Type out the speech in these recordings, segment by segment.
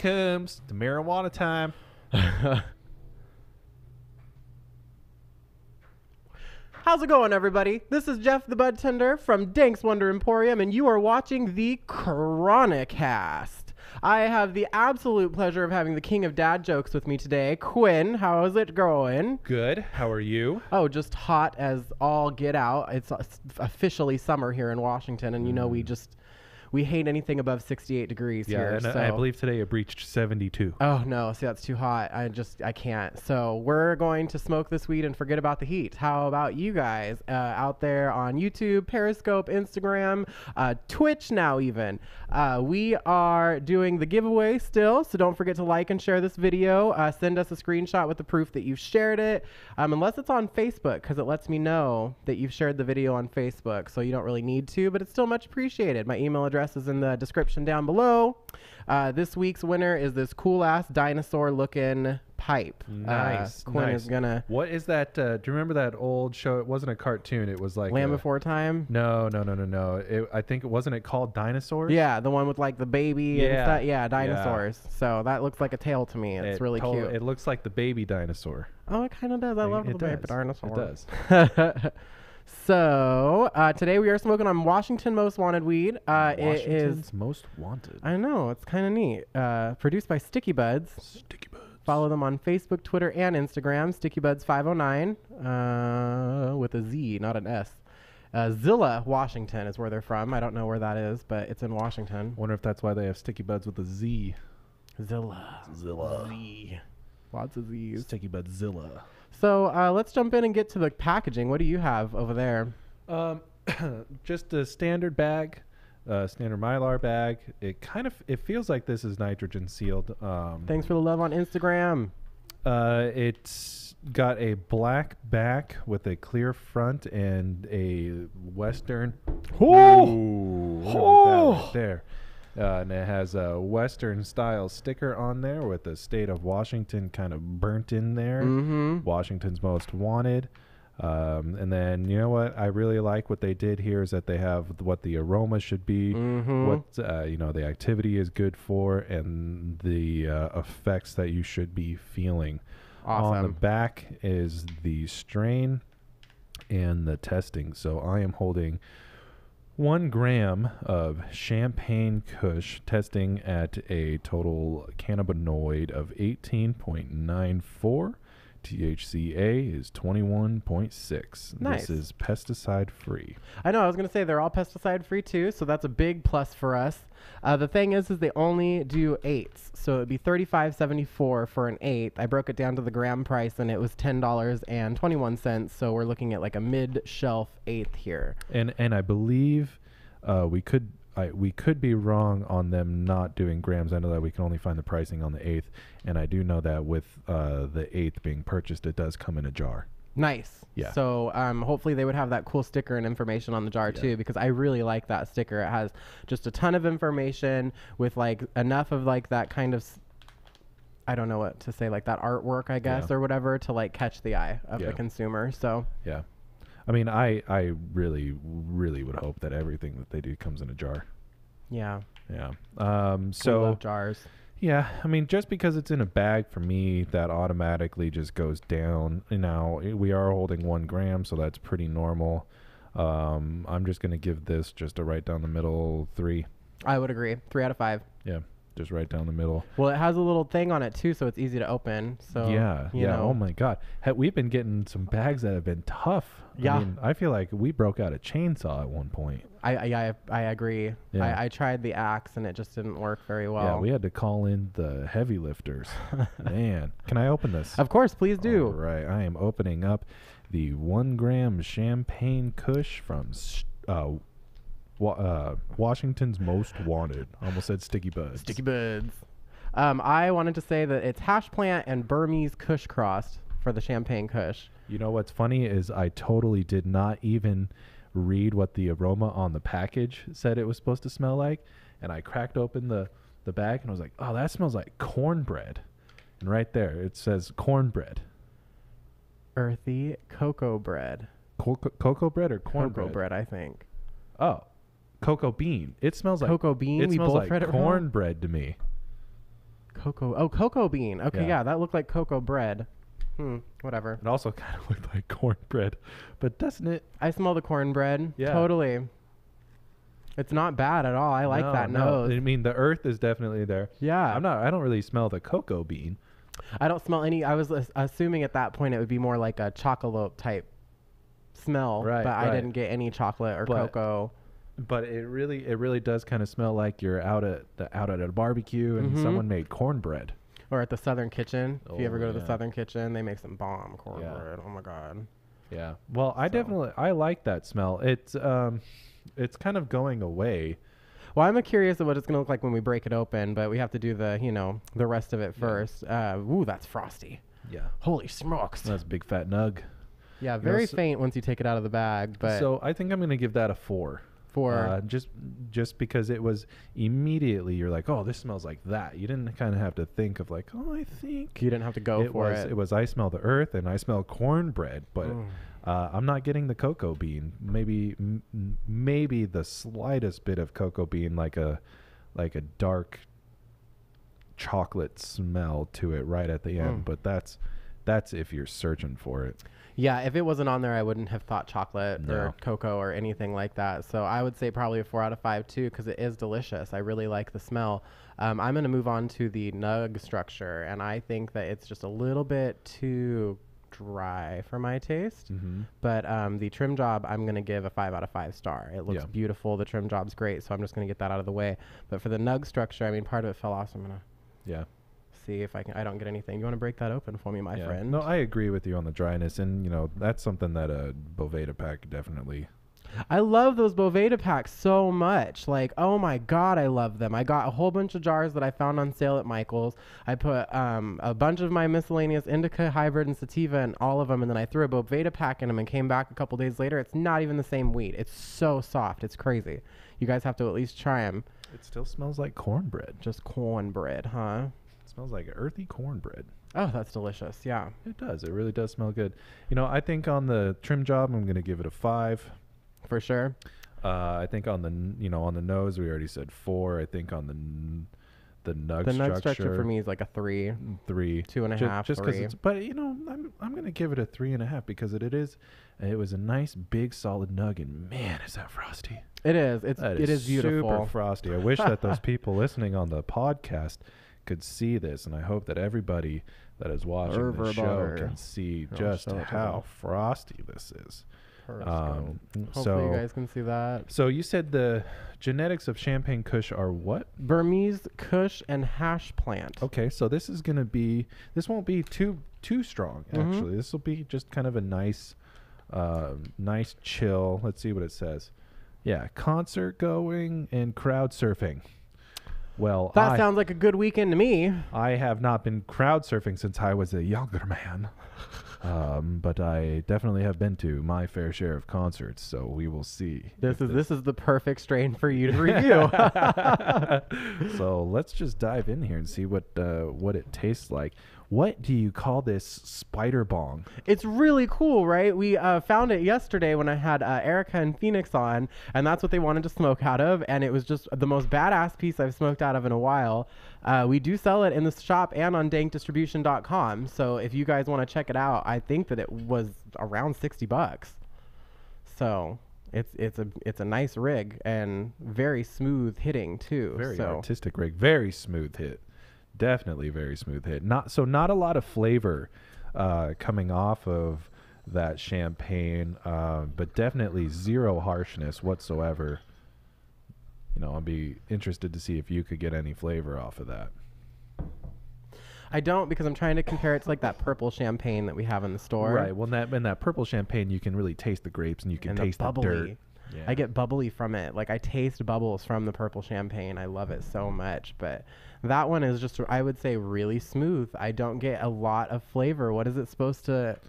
comes the marijuana time. How's it going, everybody? This is Jeff the Bud Tender from Danks Emporium, and you are watching the Chronicast. I have the absolute pleasure of having the king of dad jokes with me today, Quinn. How is it going? Good. How are you? Oh, just hot as all get out. It's officially summer here in Washington, and you know we hate anything above 68 degrees here. And so. I believe today it reached 72. Oh, no. See, that's too hot. I can't. So we're going to smoke this weed and forget about the heat. How about you guys out there on YouTube, Periscope, Instagram, Twitch now even? We are doing the giveaway still, so don't forget to like and share this video. Send us a screenshot with the proof that you've shared it, unless it's on Facebook, because it lets me know that you've shared the video on Facebook, so you don't really need to, but it's still much appreciated. My email address is in the description down below. This week's winner is this cool ass dinosaur looking pipe. Nice. Quinn nice. is gonna. What is that? Do you remember that old show? It wasn't a cartoon. It was like Land Before Time. No. I think it wasn't. It called Dinosaurs. Yeah, the one with like the baby. And Yeah. stuff. Yeah, dinosaurs. Yeah. So that looks like a tail to me. It's really cute. It looks like the baby dinosaur. Oh, it kind of does. I love the baby dinosaur. It does. So today we are smoking on Washington Most Wanted weed. Washington's Most Wanted. I know, it's kind of neat. Produced by Sticky Budz. Sticky Budz. Follow them on Facebook, Twitter, and Instagram. Sticky Budz 509 with a Z, not an S. Zilla, Washington is where they're from. I don't know where that is, but it's in Washington. Wonder if that's why they have Sticky Budz with a Z. Zilla. Z. Lots of Z's. Sticky Budz Zilla. So let's jump in and get to the packaging. What do you have over there? Just a standard bag, standard Mylar bag. It feels like this is nitrogen sealed. Thanks for the love on Instagram. It's got a black back with a clear front and a Western. Ooh, look at that right there. And it has a Western style sticker on there with the state of Washington kind of burnt in there. Washington's Most Wanted. And then, you know what? I really like what they did here is that they have what the aroma should be, what, the activity is good for, and the effects that you should be feeling. Awesome. On the back is the strain and the testing. So I am holding 1 gram of champagne Kush, testing at a total cannabinoid of 18.94. THCA is 21.6. Nice. This is pesticide free. I know. I was going to say they're all pesticide free too, so that's a big plus for us. The thing is they only do 8s, so it'd be $35.74 for an 8th. I broke it down to the gram price, and it was $10.21. So we're looking at like a mid-shelf 8th here. And I believe we could be wrong on them not doing grams. I know that we can only find the pricing on the 8th, and I do know that with the 8th being purchased, it does come in a jar. Nice. Yeah. So hopefully they would have that cool sticker and information on the jar too, because I really like that sticker. It has just a ton of information with like enough of like that kind of, I don't know what to say, like that artwork, I guess, or whatever, to like catch the eye of the consumer. So yeah. I mean, I really, really would hope that everything that they do comes in a jar. Yeah. Yeah. So love jars. Yeah. I mean, just because it's in a bag for me, that automatically just goes down. Now we are holding 1 gram, so that's pretty normal. I'm just gonna give this just a right down the middle 3. I would agree. 3 out of 5. Yeah. Just right down the middle. Well, it has a little thing on it too, so it's easy to open. So yeah. You know. Oh my God, we've been getting some bags that have been tough. Yeah. I mean, I feel like we broke out a chainsaw at one point. I agree. Yeah. I tried the axe and it just didn't work very well. Yeah, we had to call in the heavy lifters. Man, can I open this? Of course, please do. All right, I am opening up the 1 gram champagne Kush from Washington's Most Wanted. I almost said Sticky Budz. Sticky Budz. I wanted to say that it's hash plant and Burmese Kush crossed for the champagne Kush. You know what's funny is I totally did not even read what the aroma on the package said it was supposed to smell like, and I cracked open the bag and I was like, oh, that smells like cornbread. And right there it says cornbread. Earthy cocoa bread. Cocoa bread or cornbread? Cocoa bread, I think. Oh, cocoa bean. It smells like cocoa bean. It we smells both like read it wrong. cornbread to me. Cocoa. Oh, cocoa bean. Okay, Yeah. yeah, that looked like cocoa bread. Whatever. It also kind of looked like cornbread, but doesn't it? I smell the cornbread. Yeah. Totally. It's not bad at all. I like that No. nose. I mean, the earth is definitely there. Yeah. I don't really smell the cocoa bean. I don't smell any. I was assuming at that point it would be more like a chocolate type smell, Right, but I right. didn't get any chocolate or cocoa. But it really does kind of smell like you're out at a barbecue and someone made cornbread. Or at the Southern Kitchen. If you ever go to the yeah. Southern Kitchen, they make some bomb cornbread. Oh my God. Yeah. Well, I like that smell. It's kind of going away. Well, I'm curious of what it's going to look like when we break it open, but we have to do the rest of it first. Ooh, that's frosty. Yeah. Holy smokes. That's a big fat nug. Yeah, very faint once you take it out of the bag, but So I think I'm going to give that a 4. Just because it was immediately you're like, oh, this smells like that. You didn't kind of have to think of like, oh, I think you didn't have to go for it. It was I smell the earth and I smell cornbread, but I'm not getting the cocoa bean. Maybe the slightest bit of cocoa bean, like a dark chocolate smell to it right at the end. But that's if you're searching for it. Yeah, if it wasn't on there, I wouldn't have thought chocolate or cocoa or anything like that. So I would say probably a 4 out of 5 too, because it is delicious. I really like the smell. I'm going to move on to the nug structure, and I think that it's just a little bit too dry for my taste. But the trim job, I'm going to give a 5 out of 5 star. It looks beautiful. The trim job's great, so I'm just going to get that out of the way. But for the nug structure, I mean, part of it fell off, so I'm going to see if I don't get anything. You want to break that open for me, my friend? No, I agree with you on the dryness, and that's something that a Boveda pack definitely. I love those Boveda packs so much. Like, oh my God, I love them. I got a whole bunch of jars that I found on sale at Michael's. I put a bunch of my miscellaneous indica, hybrid, and sativa in all of them, and then I threw a Boveda pack in them and came back a couple days later. It's not even the same wheat. It's so soft. It's crazy. You guys have to at least try them. It still smells like cornbread. Just cornbread, huh? Smells like earthy cornbread. Oh, that's delicious. Yeah. It does. It really does smell good. I think on the trim job, I'm going to give it a 5. For sure. I think on the nose, we already said 4. I think on the nug structure for me is like a 3. 3. 2.5. Just because it's, but I'm going to give it a 3.5 because it was a nice big solid nug, and man, is that frosty. It is. It is beautiful. Super frosty. I wish that those people listening on the podcast could see this, and I hope that everybody that is watching the show can see just how frosty this is. Hopefully you guys can see that. So you said the genetics of Champagne Kush are what? Burmese Kush and hash plant. Okay, so this won't be too strong actually. This will be just kind of a nice chill. Let's see what it says. Yeah, concert going and crowd surfing. Well, that sounds like a good weekend to me. I have not been crowd surfing since I was a younger man. But I definitely have been to my fair share of concerts, so we will see. This is the perfect strain for you to review. So let's just dive in here and see what it tastes like. What do you call this spider bong? It's really cool, right? We found it yesterday when I had Erica and Phoenix on, and that's what they wanted to smoke out of, and it was just the most badass piece I've smoked out of in a while. We do sell it in the shop and on dankdistribution.com, so if you guys want to check it out, I think that it was around $60. So it's a nice rig and very smooth hitting too. Very artistic rig, very smooth hit. Definitely very smooth hit. Not a lot of flavor coming off of that champagne, but definitely zero harshness whatsoever. I'll be interested to see if you could get any flavor off of that. I don't, because I'm trying to compare it to like that purple champagne that we have in the store. Right. Well, in that purple champagne, you can really taste the grapes and you can taste the dirt. Yeah. I get bubbly from it. Like I taste bubbles from the purple champagne. I love it so much. But that one is just, I would say, really smooth. I don't get a lot of flavor. What is it supposed to?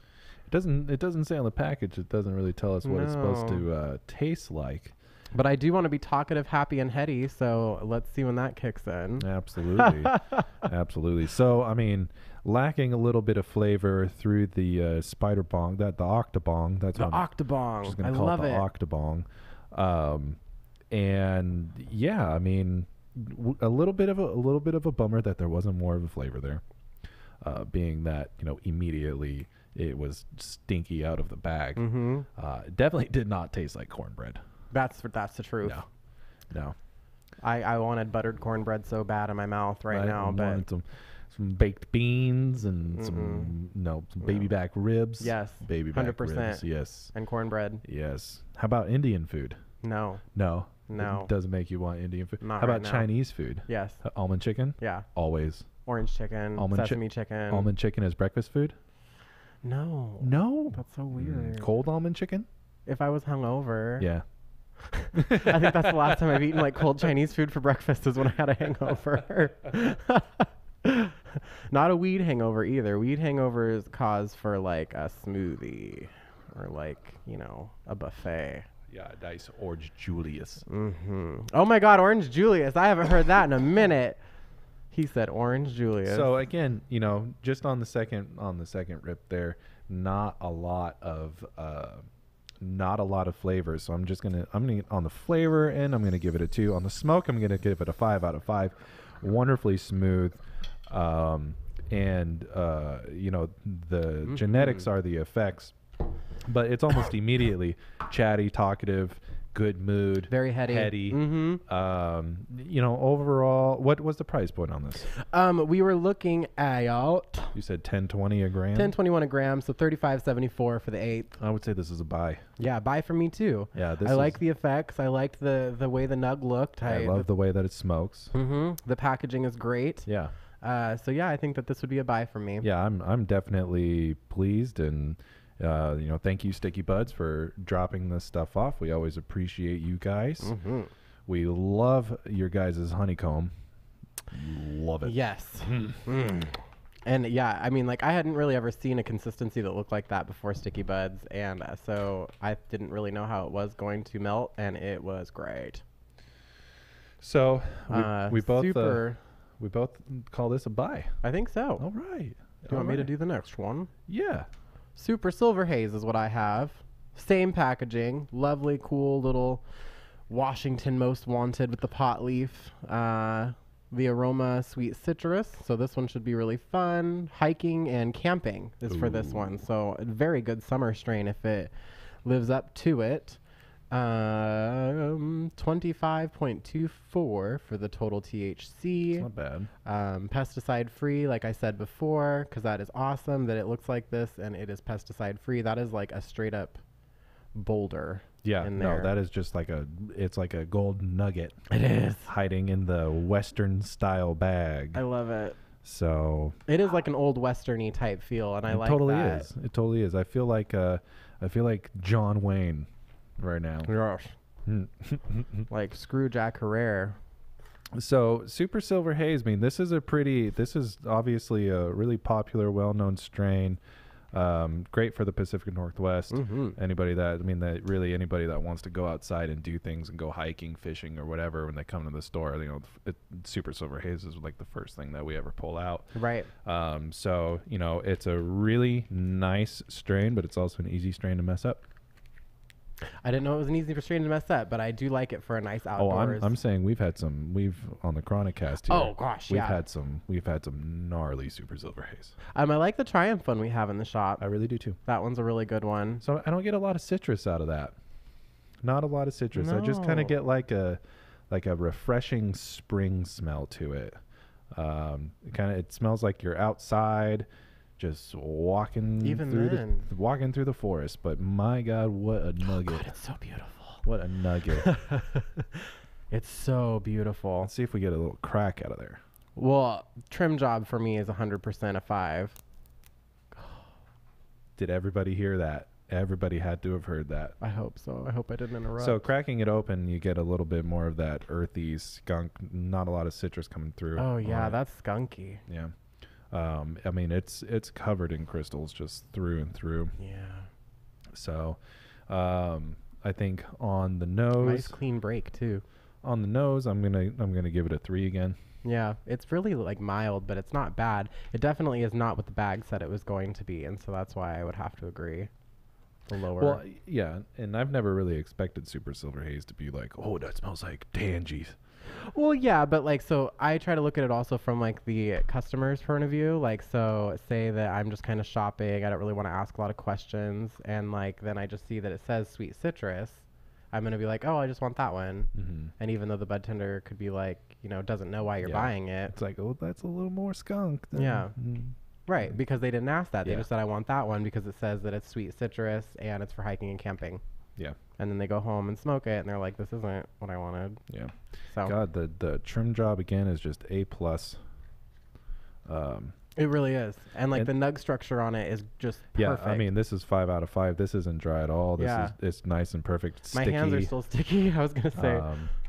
It doesn't say on the package. It doesn't really tell us what it's supposed to taste like. But I do want to be talkative, happy, and heady. So let's see when that kicks in. Absolutely. Absolutely. So, I mean, lacking a little bit of flavor through the spider bong, the octobong. That's the octobong. I love it. The octobong. And yeah, I mean, a little bit of a bummer that there wasn't more of a flavor there. Being that, immediately it was stinky out of the bag. Mm-hmm. It definitely did not taste like cornbread. That's the truth. No. I wanted buttered cornbread so bad in my mouth right now, but wanted some baked beans and some baby back ribs. Yes. Baby back 100%. ribs. Yes. And cornbread. Yes. How about Indian food? No. It doesn't make you want Indian food. Not How right about now. Chinese food? Yes. Almond chicken? Yeah. Always. Orange chicken. Sesame chicken. Almond chicken as breakfast food? No. No. That's so weird. Cold almond chicken? If I was hungover. Yeah. I think that's the last time I've eaten like cold Chinese food for breakfast is when I had a hangover. Not a weed hangover either. Weed hangovers cause for like a smoothie or like, a buffet. Yeah, nice Orange Julius. Mm-hmm. Oh my God, Orange Julius. I haven't heard that in a minute. He said Orange Julius. So again, just on the second rip there, not a lot of flavors. So I'm gonna on the flavor end, I'm gonna give it a 2. On the smoke, I'm gonna give it a 5 out of 5. Wonderfully smooth. The genetics are the effects, but it's almost immediately chatty, talkative, good mood, very heady. Mm-hmm. Overall, what was the price point on this? We were looking at, you said 10.20 a gram. 10.21 a gram, so 35.74 for the 8th. I would say this is a buy. Yeah, buy for me too. Yeah, I like the effects. I liked the way the nug looked. I love the way that it smokes. Mm-hmm. The packaging is great. Yeah. So yeah, I think that this would be a buy for me. Yeah, I'm definitely pleased, and thank you, Sticky Budz, for dropping this stuff off. We always appreciate you guys. Mm-hmm. We love your guys' honeycomb. Love it. Yes. And yeah, I mean, like I hadn't really ever seen a consistency that looked like that before Sticky Budz, and so I didn't really know how it was going to melt, and it was great. So we both super. We both call this a buy. I think so. All right. Do you want me to do the next one? Yeah. Super Silver Haze is what I have. Same packaging. Lovely, cool little Washington Most Wanted with the pot leaf. The aroma, sweet citrus. So this one should be really fun. Hiking and camping is for this one. So a very good summer strain if it lives up to it. 25.24 for the total THC. It's not bad. Pesticide free, like I said before, because that is awesome that it looks like this and it is pesticide free. That is like a straight up boulder. Yeah, in no, there. that is just it's like a gold nugget. It is hiding in the Western style bag. I love it. So it is like an old Westerny type feel, and I like totally that. is. It totally is. I feel like John Wayne right now. Yes. Like screw Jack Herrera. So Super Silver Haze, this is obviously a really popular, well-known strain. Great for the Pacific Northwest. Mm-hmm. Anybody that wants to go outside and do things and go hiking, fishing, or whatever, when they come to the store, Super Silver Haze is like the first thing that we ever pull out. Right. So it's a really nice strain, but it's also an easy strain to mess up. I didn't know it was an easy strain to mess up, but I do like it for a nice outdoors. I'm saying we've on the Chronicast here. Oh gosh, we've had some gnarly Super Silver Haze. I like the Triumph one we have in the shop. I really do too. That one's a really good one. So I don't get a lot of citrus out of that. Not a lot of citrus. No. I just kind of get like a refreshing spring smell to it. It smells like you're outside, just walking through the forest. But my God, what a nugget! Oh God, it's so beautiful. What a nugget! It's so beautiful. Let's see if we get a little crack out of there. Well, trim job for me is 100% a 5. Did everybody hear that? Everybody had to have heard that. I hope so. I hope I didn't interrupt. So cracking it open, you get a little bit more of that earthy skunk. Not a lot of citrus coming through. Oh yeah, that's skunky. Yeah. It's covered in crystals just through and through. Yeah. So, I think on the nose, nice clean break too. On the nose, I'm gonna give it a 3 again. Yeah, it's really like mild, but it's not bad. It definitely is not what the bag said it was going to be, and so that's why I would have to agree. The lower. Well, yeah, and I've never really expected Super Silver Haze to be like, oh, that smells like Tangies. Well, yeah, but like, so I try to look at it also from like the customer's point of view. Like, so say that I'm just kind of shopping. I don't really want to ask a lot of questions. And like, then I just see that it says sweet citrus. I'm going to be like, oh, I just want that one. Mm-hmm. And even though the bud tender could be like, you know, doesn't know why you're Yeah. buying it. It's like, oh, that's a little more skunk. Than, Yeah. Right. Because they didn't ask that. They Yeah. just said, I want that one because it says that it's sweet citrus and it's for hiking and camping. Yeah. And then they go home and smoke it and they're like, this isn't what I wanted. Yeah. So God, the trim job again is just A+. it really is. And like the nug structure on it is just perfect. Yeah, I mean, this is 5 out of 5. This isn't dry at all. This is it's nice and perfect. My hands are still sticky. I was gonna say.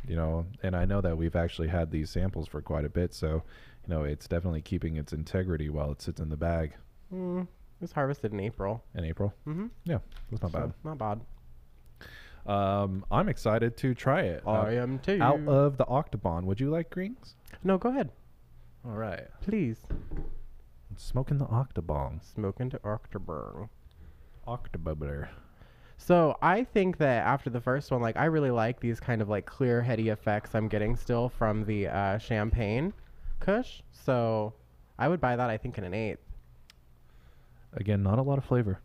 You know, and I know that we've actually had these samples for quite a bit, so you know it's definitely keeping its integrity while it sits in the bag. It was harvested in April. In April. Mm-hmm. Yeah, that's not bad. Not bad. I'm excited to try it. I am too. Out of the Octobon, would you like greens? No, go ahead. All right. Please. Smoking the Octobon. Smoking to October. October. So I think that after the first one, like I really like these kind of like clear heady effects I'm getting still from the champagne Kush. So I would buy that, I think, in an 8. Again, not a lot of flavor.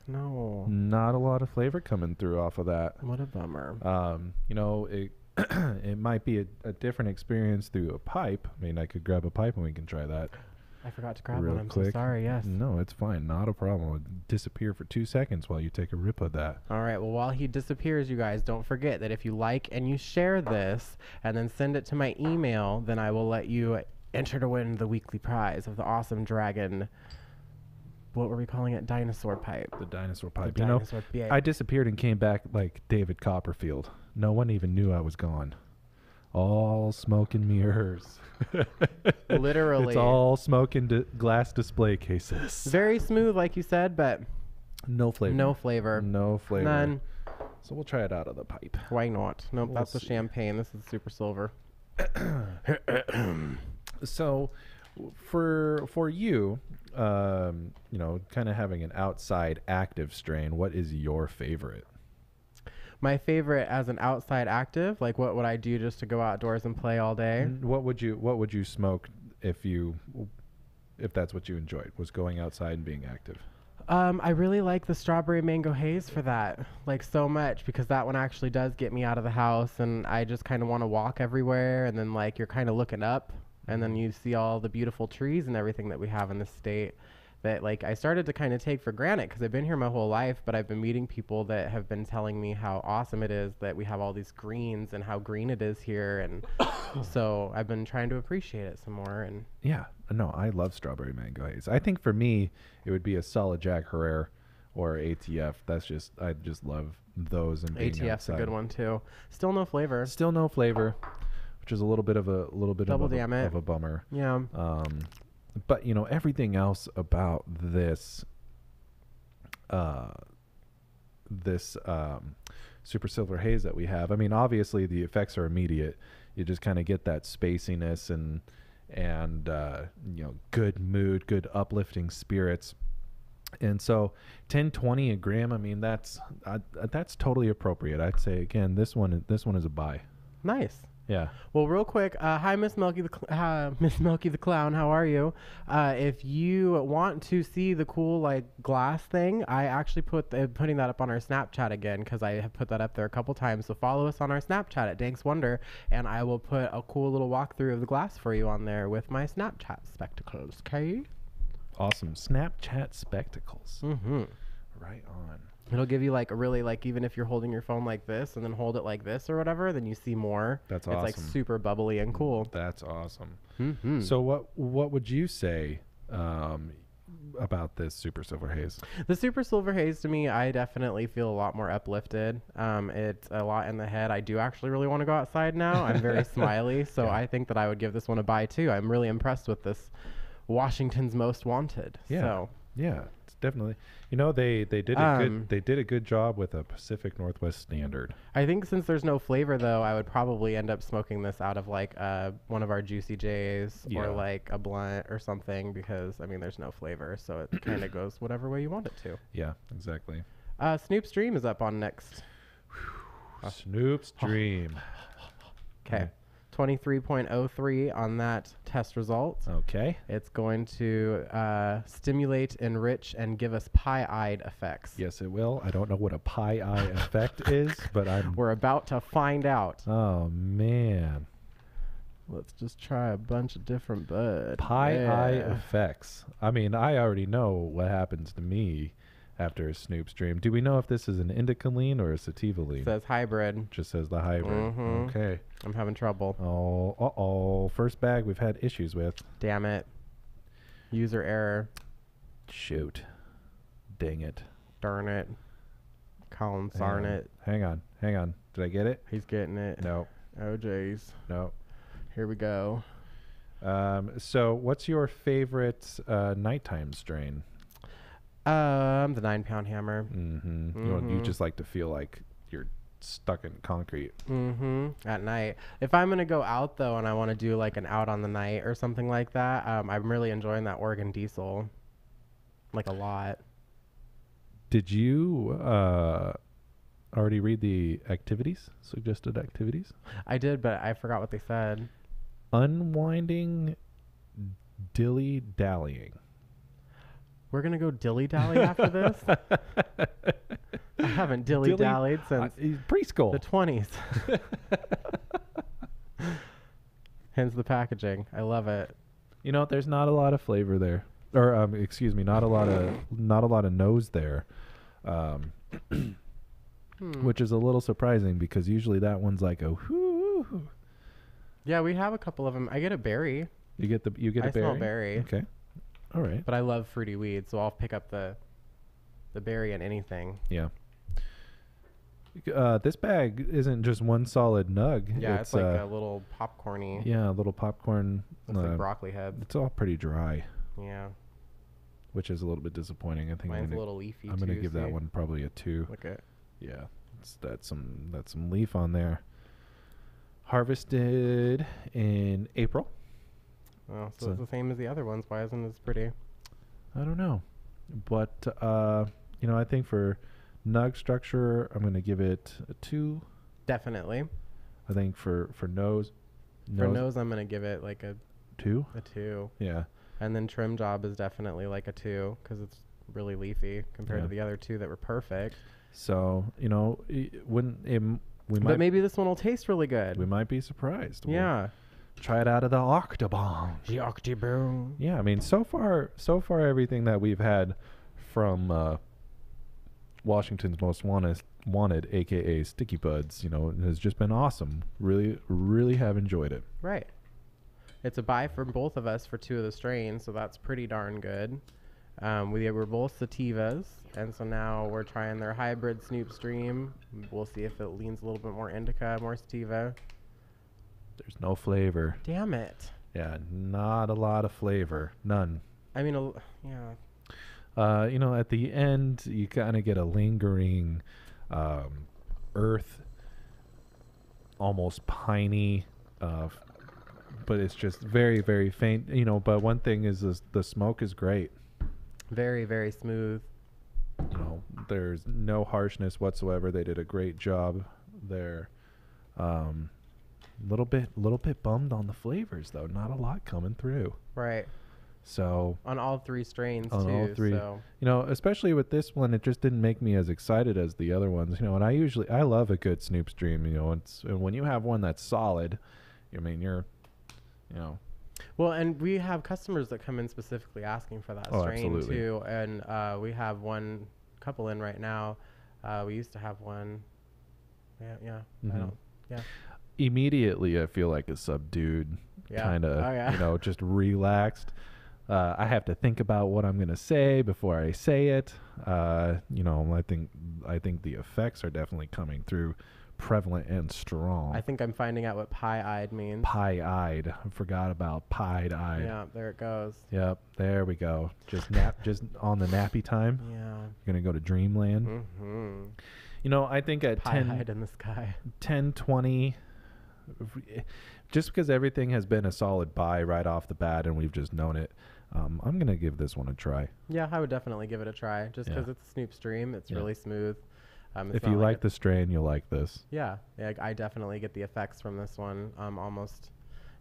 No. Not a lot of flavor coming through off of that. What a bummer. You know, it it might be a different experience through a pipe. I mean, I could grab a pipe and we can try that. I forgot to grab real one. I'm quick. so sorry. Yes. No, it's fine. Not a problem. It'll disappear for 2 seconds while you take a rip of that. All right. Well, while he disappears, you guys, don't forget that if you like and you share this and then send it to my email, then I will let you enter to win the weekly prize of the awesome dragon. What were we calling it? Dinosaur pipe. The dinosaur pipe. The dinosaur pipe. I disappeared and came back like David Copperfield. No one even knew I was gone. All smoke and mirrors. Literally. It's all smoke and glass display cases. Very smooth, like you said, but no flavor. no flavor. No flavor. None. So we'll try it out of the pipe. Why not? Nope, We'll that's the see. champagne. This is super silver. So for you, you know, kind of having an outside active strain, what is your favorite? My favorite as an outside active, like what would I do just to go outdoors and play all day? What would you smoke if that's what you enjoyed, was going outside and being active? I really like the strawberry mango haze for that, like so much, because that one actually does get me out of the house and I just kind of want to walk everywhere, and then like you're kind of looking up and then you see all the beautiful trees and everything that we have in this state that like I started to kind of take for granted because I've been here my whole life, but I've been meeting people that have been telling me how awesome it is that we have all these greens and how green it is here, and so I've been trying to appreciate it some more. And Yeah, no, I love strawberry mango haze. I think for me, it would be a solid Jack Herrera or ATF. I just love those and being ATF's outside. a good one too. Still no flavor. Still no flavor, which is a little bit of a Damn it. bummer. Yeah. But you know, everything else about this super silver haze that we have, I mean, obviously the effects are immediate. You just kind of get that spaciness and you know, good mood, good uplifting spirits. And so 10-20 a gram, I mean, that's totally appropriate. I'd say again, this one is a buy. Nice. Yeah. Well, real quick, hi, Miss Milky Miss Milky the Clown. How are you? If you want to see the cool like glass thing, I actually putting that up on our Snapchat again because I have put that up there a couple times. So follow us on our Snapchat at Danks Wonder, and I will put a cool little walkthrough of the glass for you on there with my Snapchat spectacles. Okay. Awesome. Snapchat spectacles. Mm-hmm. Right on. It'll give you like a really like, even if you're holding your phone like this and then hold it like this or whatever, then you see more. That's awesome. It's like super bubbly and cool. That's awesome. Mm-hmm. So what would you say about this super silver haze? The super silver haze, to me, I definitely feel a lot more uplifted. It's a lot in the head. I do actually really want to go outside now. I'm very smiley, so Yeah. I think that I would give this one a buy too. I'm really impressed with this Washington's Most Wanted. Yeah. So Yeah, it's definitely. You know, they did a good job with a Pacific Northwest standard. I think since there's no flavor though, I would probably end up smoking this out of like one of our Juicy J's Yeah. or like a blunt or something, because I mean there's no flavor, so it kind of goes whatever way you want it to. Yeah, exactly. Snoop's Dream is up on next. Snoop's Dream. Okay. 23.03 on that test result. Okay. It's going to stimulate, enrich, and give us pie-eyed effects. Yes, it will. I don't know what a pie eye effect is, but We're about to find out. Oh, man. Let's just try a bunch of different bud. Pie eye effects. I mean, I already know what happens to me after a Snoop stream. Do we know if this is an indica lean or a sativa lean? It says hybrid. Just says the hybrid. Okay. I'm having trouble. Oh, uh-oh. First bag we've had issues with. Damn it. User error. Shoot. Dang it. Darn it. Colin Sarn it. Hang on. Did I get it? He's getting it. No. Oh, jeez. No. Here we go. So what's your favorite nighttime strain? The 9-pound hammer. You just like to feel like you're stuck in concrete. At night. If I'm gonna go out though, and I want to do like an out on the night or something like that, I'm really enjoying that Oregon Diesel, like a lot. Did you already read the suggested activities? I did, but I forgot what they said. Unwinding, dilly-dallying. We're going to go dilly-dally after this? I haven't dilly-dallied since preschool. the 20s. Hence the packaging. I love it. You know, there's not a lot of flavor there. Or, excuse me, not a lot of nose there. Which is a little surprising because usually that one's like a whoo. Yeah, we have a couple of them. I get a berry. You get a berry? I smell berry. Okay. All right. But I love fruity weed, so I'll pick up the berry in anything. Yeah. This bag isn't just one solid nug. Yeah, it's like a little popcorny. Yeah, a little popcorn. Looks like broccoli heads. It's all pretty dry. Yeah. Which is a little bit disappointing. I think mine's a little leafy. I'm gonna give that one probably a 2. Look at. Yeah, that's some leaf on there. Harvested in April. Oh, so it's the same as the other ones. Why isn't it as pretty? I don't know, but I think for nug structure, I'm gonna give it a 2. Definitely. I think for nose. For nose, I'm gonna give it like a 2. A 2. Yeah. And then trim job is definitely like a 2 because it's really leafy compared to the other 2 that were perfect. So But maybe this one will taste really good. We might be surprised. Yeah. We'll try it out of the Octobomb. The Octobomb. Yeah, I mean, so far everything that we've had from Washington's Most Wanted, aka Sticky Budz, has just been awesome. Really, really have enjoyed it. Right. It's a buy from both of us for 2 of the strains, so that's pretty darn good. We were both sativas, and so now we're trying their hybrid Snoop stream. We'll see if it leans a little bit more indica, more sativa. There's no flavor. Damn it. Yeah, not a lot of flavor. None. I mean, yeah. At the end, you kind of get a lingering earth, almost piney, but it's just very, very faint. But one thing is the smoke is great. Very, very smooth. There's no harshness whatsoever. They did a great job there. Little bit bummed on the flavors though. Not a lot coming through. Right. So on all 3 strains on too. all 3. So. Especially with this one, it just didn't make me as excited as the other ones. And I love a good Snoop stream. And when you have one that's solid, you're. Well, and we have customers that come in specifically asking for that strain absolutely. too. And we have one couple in right now. We used to have one. Yeah. Mm-hmm. Immediately, I feel like a subdued, kind of, just relaxed. I have to think about what I'm gonna say before I say it. I think the effects are definitely coming through, prevalent and strong. I think I'm finding out what pie-eyed means. Pie-eyed. I forgot about pied-eyed. Yeah, there it goes. Yep, there we go. Just on the nappy time. Yeah. You're gonna go to Dreamland. Mm-hmm. I think at pie-eyed in the sky. 10-20. Just because everything has been a solid buy right off the bat and we've just known it, I'm going to give this one a try. Yeah, I would definitely give it a try just because it's a Snoop stream. It's really smooth. If you like the strain, you'll like this. Yeah, I definitely get the effects from this one. Almost,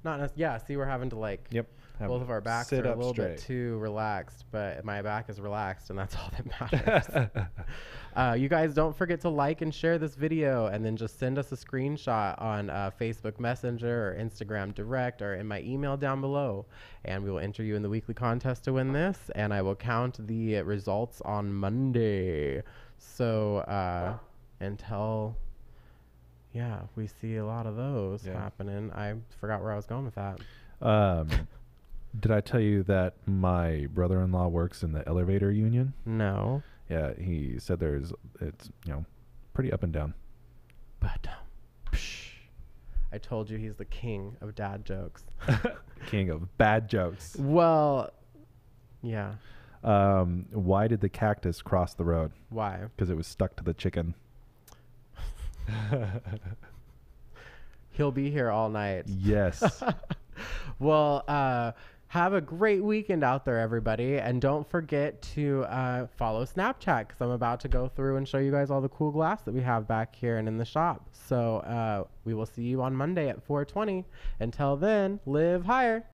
not yeah. See, we're having to like. Yep. Both of our backs are a little bit too relaxed, but my back is relaxed, and that's all that matters. You guys don't forget to like and share this video, and then just send us a screenshot on Facebook Messenger or Instagram Direct or in my email down below, and we will enter you in the weekly contest to win this, and I will count the results on Monday. So until we see a lot of those happening. I forgot where I was going with that. Did I tell you that my brother-in-law works in the elevator union? No. Yeah, he said it's pretty up and down. But I told you he's the king of dad jokes. King of bad jokes. Well, yeah. Why did the cactus cross the road? Why? Because it was stuck to the chicken. He'll be here all night. Yes. Well, have a great weekend out there, everybody. And don't forget to follow Snapchat, because I'm about to go through and show you guys all the cool glass that we have back here and in the shop. So we will see you on Monday at 4:20. Until then, live higher.